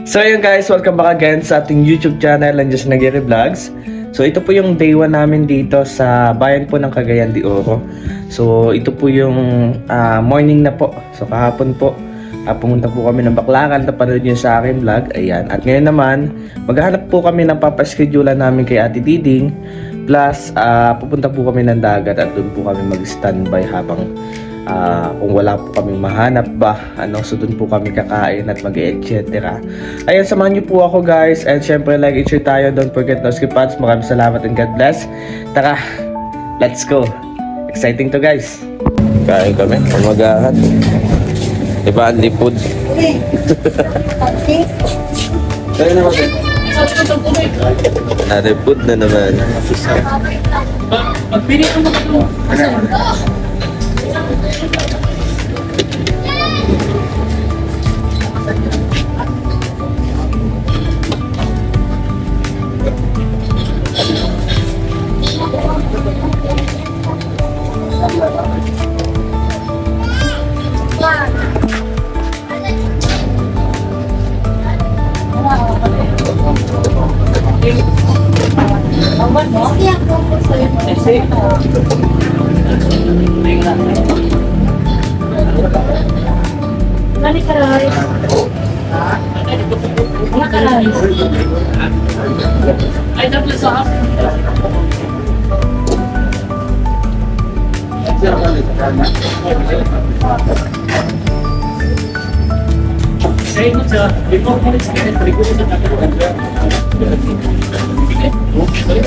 So ayun guys, welcome back again sa ating YouTube channel, Andiyan Nagiri Vlogs. So ito po yung day 1 namin dito sa bayan po ng Cagayan de Oro. So ito po yung morning na po. So kahapon po, pumunta po kami ng Baclaran, napanood nyo sa akin vlog. Ayan. At ngayon naman, maghahanap po kami ng papaschedulean namin kay Ate Diding. Plus, pupunta po kami ng dagat at doon po kami mag-standby habang kung wala po kaming mahanap ba, so doon po kami kakain at mag-etc. Ayan, samahan niyo po ako guys. And syempre, like and share tayo. Don't forget to skip ads. Maraming salamat and God bless. Tara, let's go. Exciting to guys. Kain kami, umagahan. Diba, ang lipod. Kaya naman. Lipod na naman. Magpili ko naman ito. Mani karay. Mga karay. Ay, dapat sa hap. Saya mo sa before mo sa kanya, trigo sa tatlo.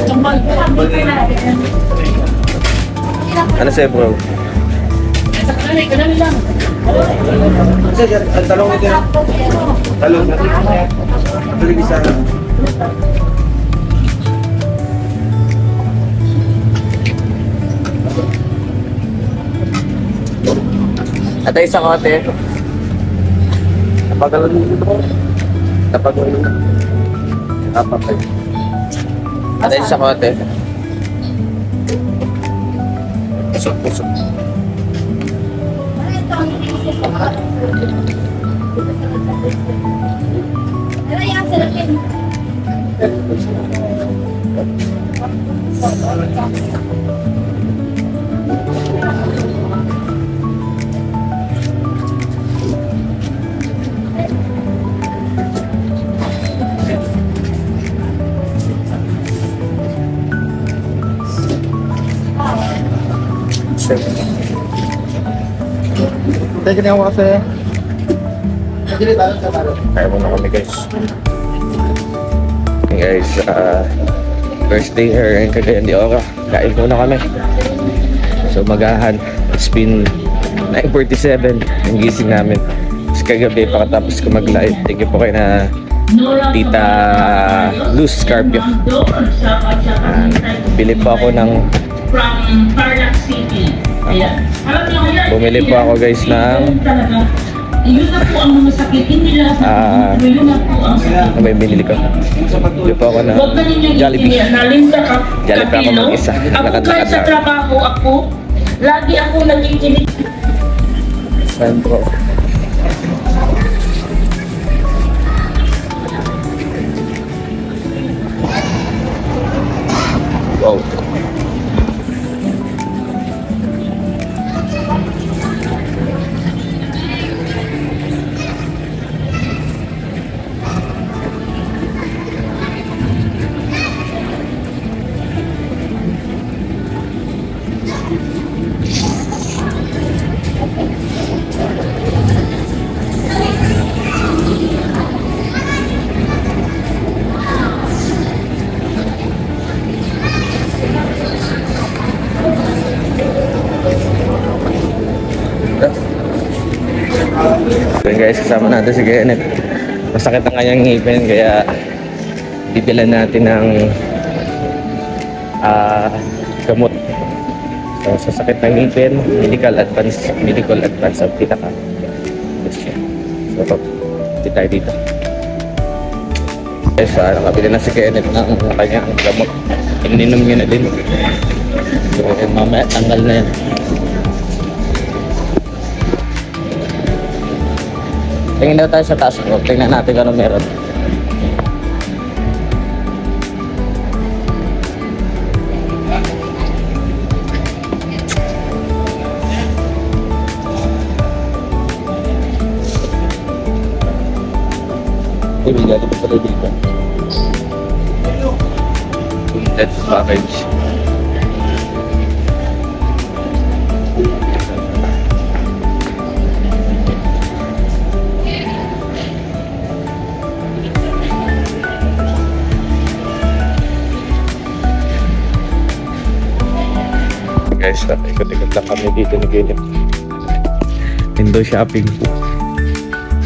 Tumbal. Ano sa'yo bro? Kanali lang. Ang talong ito. Talong natin. Talong isa. At isa ko ate. Napagalo nito. Napagalo nito. Napapay. At isa ko ate. Pusok. Teka niya ako kasi. Kaya muna kami guys. Okay guys, first day here in Cagayan de Oro. Kain muna kami. So magahan. It's been 9:47 ang gising namin. Kasi kagabi pakatapos ko mag-live. Thank you po kay na Tita Luz Carpio. Bili po ako ng From Tarlac City. Ayan. bumili po ako guys ng yun na po ang mga sakit. Hindi lang sa yun na po ang sakit. ano ba yung binili ko? Bili po ako ng Huwag na ninyo Jollibee. nalinda ka. Jollibee ako mag-isa. Ako kahit sa trabaho ako, lagi ako nakikinig. Saan po? Wow. So guys, kasama natin si Kenneth. Masakit ang kanyang ngipin kaya bibilan natin ng gamot. So sa sakit ng ngipin, medical advance ang pinaka. So hindi tayo dito. Guys, nakabili na si Kenneth ng kanyang gamot. Ininom niya na din. So mamaya tanggal na yan. Tingin daw tayo sa taas. Tingnan natin kung ano meron. Complete package. Guys, ikot-ikot lang kami dito ni Gilip. Window shopping.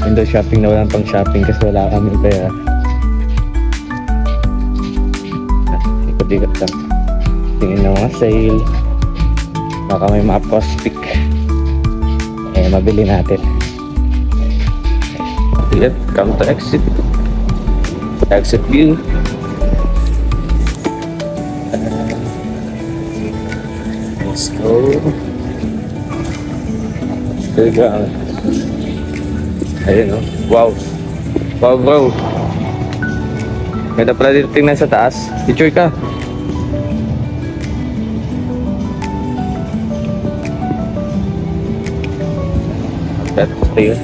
Window shopping na walang pang shopping kasi wala kami pera. Ikot-ikot lang. Tingin ng mga sale. Baka may mga prospect. Mabili natin. Yep, come to exit. Exit view. Let's go. Talaga. Ayun, oh. Wow. Wow, bro. Ganda pala dito tingnan sa taas. Picture ka. That's clear.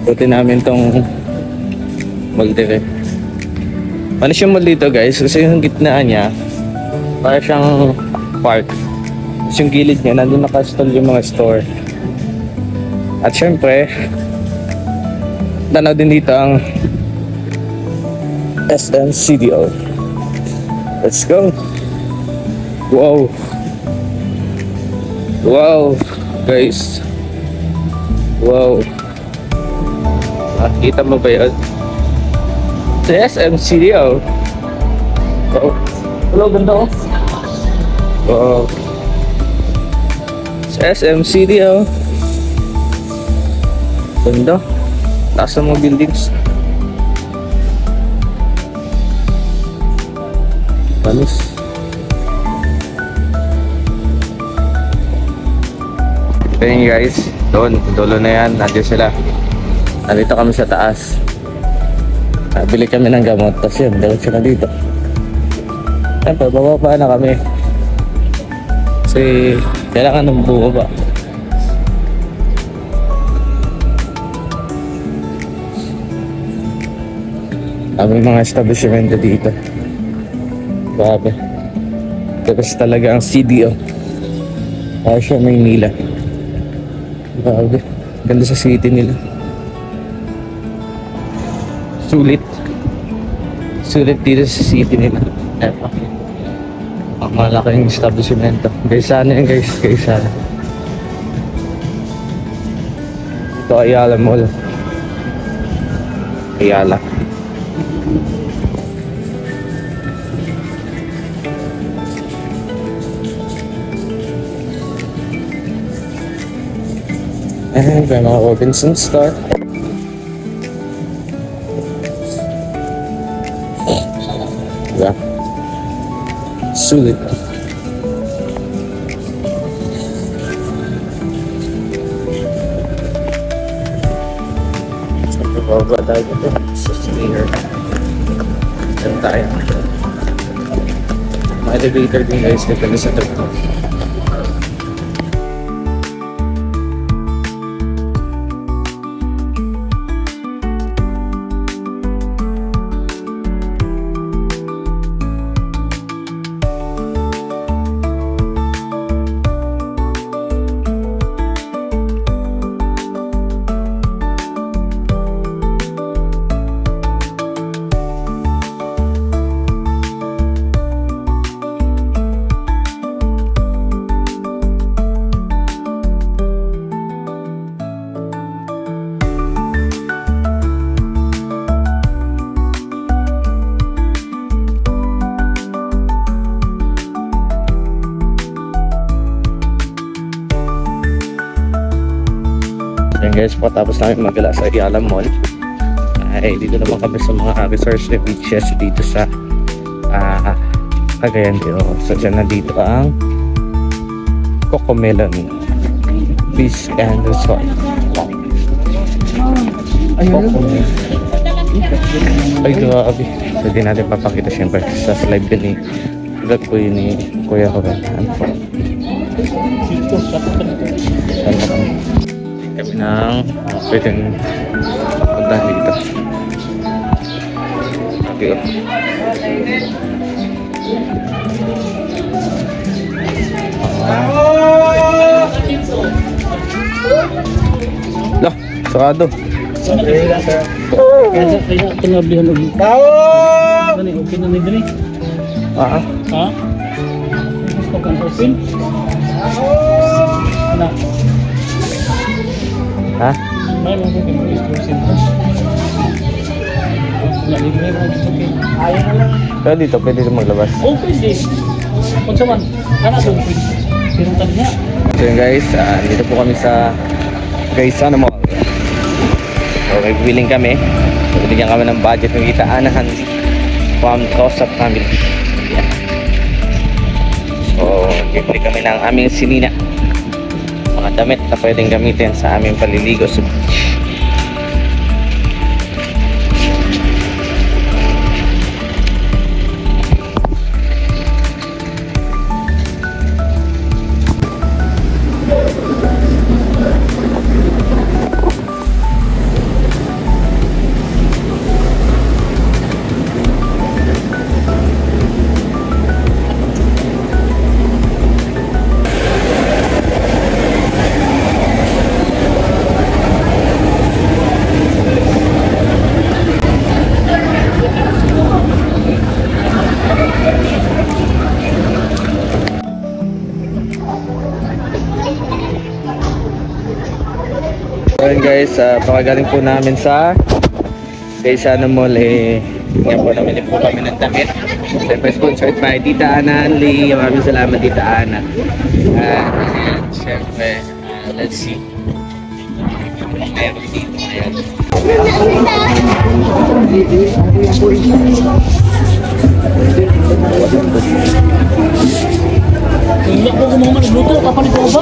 Buti namin tong mag-direct. Ano siya mall dito guys, kasi yung gitnaan niya para siyang park. Tapos yung gilid niya, nandun nakastall yung mga store. At syempre tanaw din dito ang SM CDO. Let's go. Wow. Wow guys. Wow. Nakita mo ba yun? Sa SM CDO. Wow. Hello, ganda oh. Wow. Sa SM CDO. Ganda. Taas ng mga buildings. Panis. Ayun guys. Doon. Dulo na yan. Nandiyan sila. Nandito kami sa taas. Bili kami ng gamot, tapos yun, diretso na dito. Siyempre, bababa na kami. Kasi, kailangan ng bumaba. May mga establishment dito. Grabe. Tapos talaga ang CDO. Kaya siya Maynila. Grabe. Ganda sa city nila. Sulit. Sulit dito sa city nila. Eto. Ang malaking establishment. Guys, sana yan guys. Guys, sana. Ito Ayala Mall. Ayala. And may mga Robinson Store. Yeah. Sulit. So, bababa tayo dito sa stair. Diyan tayo. May elevator din guys, depende sa trip. Ayan guys, pagkatapos namin magala sa Ayala Mall, ay dito naman kami sa mga resorts and beaches dito sa Cagayan de Oro. So dyan na dito ang Cocomelon Beach and Resort. Ay grabe. So di natin papakita syempre sa slide din vlog ko yun ni Kuya Robert. Kami ng pwedeng pupuntahan dito. Okay. Lah, sarado. Kaya tinabihan ng tao. Ano open na nila? Ah. Ha? Gusto kang open? Ano? Ha? May mga kung exclusive ko. May mga open. Ayaw na lang. Pero dito, pwede ito maglabas. Open din. Kung saan? Kana open. Pero tanya. So yun guys, dito po kami sa Gaisano Mall. Okay, willing kami. So, binigyan kami ng budget ng Anahan from Tosap family. Yeah. So, bibili kami ng aming sinina. Mga damit na pwedeng gamitin sa aming paliligo sa beach. Ayun guys, pakagaling po namin sa Gaisano Mall nga po namin po kami ng damit. Siyempre sponsored by Tita Ana Lee. Maraming salamat Tita Ana. Siyempre, let's see. Meron dito. Ayan. Hindi ko kung mga nagluto. Kapan ito ba?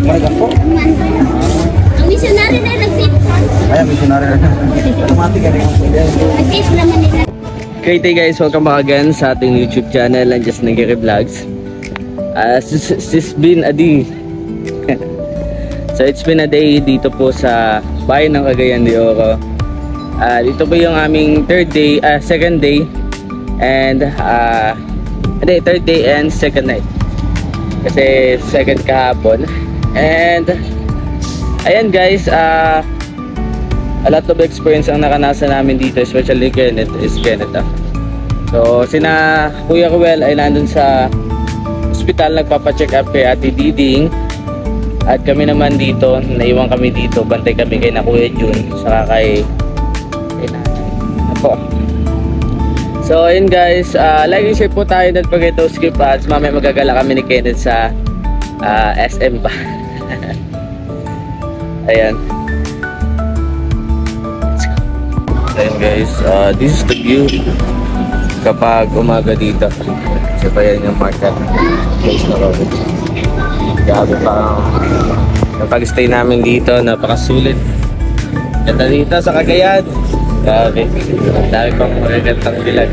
Marga po. Ang missionary na nag-sip. Ayan, missionary na. Automatic ka rin. Nag-sip naman nila. Okay guys, welcome back again sa ating YouTube channel and just Nagiri Vlogs. Sis been a day. So it's been a day dito po sa bayan ng Cagayan de Oro. Dito po yung aming second day and third day and second night. Kasi second kahapon. And ayan guys, a lot of experience ang nakanasan namin dito, especially Kenneth. So sina Kuya Ruel ay nandun sa hospital nagpapacheck up kay Ate Diding. At kami naman dito, naiwan kami dito, bantay kami kay na Kuya Jun, saka kay ako. So ayun guys, like and share po tayo, don't forget to skip ads. Mamaya magagala kami ni Kenneth sa SM pa. Ayan. Ayan guys, this is the view kapag umaga dito. So ayan yung market place na road. Grabe pa ang pag-stay namin dito, napakasulit. Ganda dito sa Cagayan. Grabe, dami pang magagandang bilag.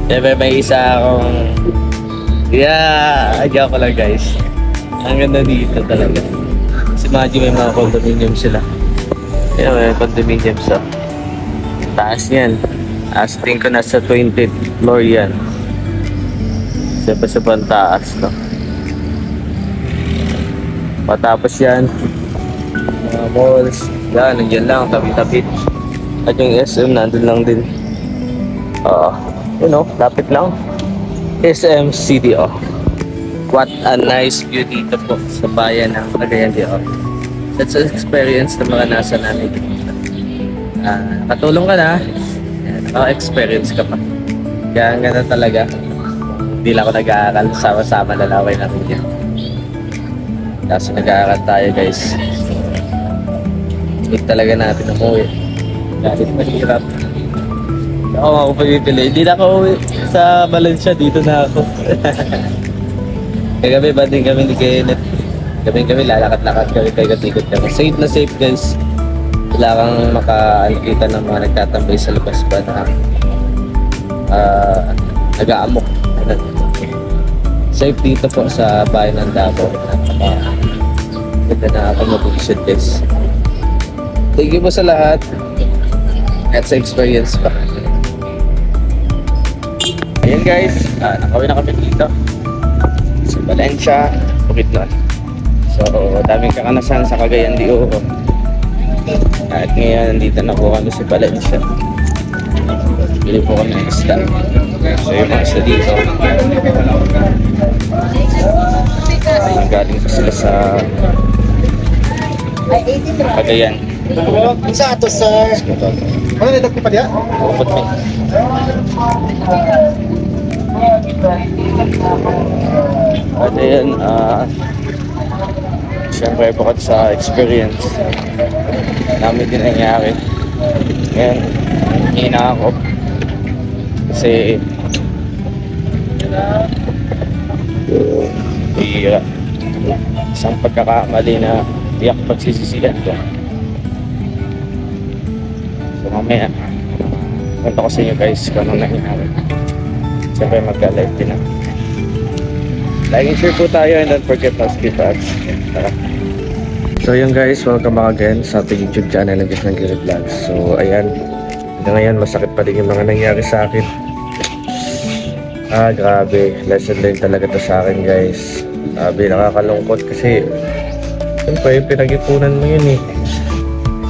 Siyempre may isa akong adya ko lang guys. Ang ganda dito talaga. Kasi imagine may mga condominium sila. Ayan, may condominium sa taas yan. As tingin ko nasa 20th floor yan. Siyempre sa taas no. Patapos yan, mga malls, yan, nandiyan lang, tabi-tabi. At yung SM, nandun lang din. You know, lapit lang. SM CDO. What a nice view dito po sa bayan ng Cagayan de Oro. That's an experience na mga nasa namin dito. Katulong ka na, naka-experience ka pa. Kaya ang ganda talaga. Hindi lang ako nag-aaral, sama-sama na laway namin yan. Kaso nag-aaral tayo guys. Hindi talaga natin umuwi. Kahit mahirap. Ako ako pagpipili. Hindi na ako uwi sa Valencia. Dito na ako. Kagabi banding kami ni Kenneth. Gabi lalakad-lakad kami. Ikot-ikot kami. Safe na safe guys. Wala kang makakita ng mga nagtatambay sa labas ba na nag-aamok. Safe dito po sa bayan ng Davao. Ganda na accommodation guys. Thank you po sa lahat. At sa experience pa. Ayan guys, nakawin na kami dito. Sa Valencia, Bukidnon. So, daming kakanasan sa Cagayan de Oro. At ngayon, nandito na po kami sa Valencia. Bili po kami ng isda. So, yung mga isda dito. Ayun, galing po sila sa Cagayan. Sa ato, sir. Ano na ko pa diya? Upot mo. At ayun, siyempre bukod sa experience namin din nangyari. Ngayon, hina ako. Kasi isang pagkakamali na tiyak pagsisisihan ko. So mamaya, kwento ko sa inyo guys kung anong nangyari. Siyempre magka-live din ako. Like and share po tayo and don't forget to skip ads. Tara. So yun guys, welcome back again sa ating YouTube channel ng Just Nagiri Vlogs. So ayan, hanggang ngayon masakit pa din yung mga nangyari sa akin. Grabe, lesson learned talaga to sa akin guys. Grabe, nakakalungkot kasi siyempre pinag-ipunan mo yun eh.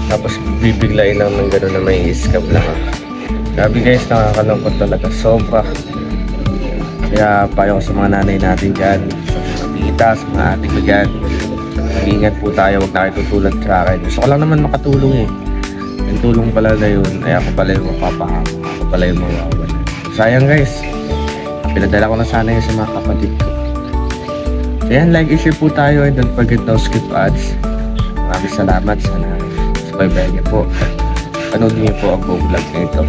Tapos bibiglain lang ng gano'n na may scam lang. Grabe guys, nakakalungkot talaga, sobra. Kaya payo ko sa mga nanay natin dyan, sa mga tita, sa mga ate ko dyan, mag-ingat po tayo, huwag na kayo tutulad sa akin. Gusto ko lang naman makatulong eh. Yung tulong pala na yun, ay ako pala yung mapapahama, ako pala yung mawawan. Sayang guys, pinadala ko na sana yun sa mga kapatid ko. So yan, like and share po tayo and don't forget to skip ads. Maraming salamat, sana subaybayan niyo po. Panood niyo po ang buong vlog na ito.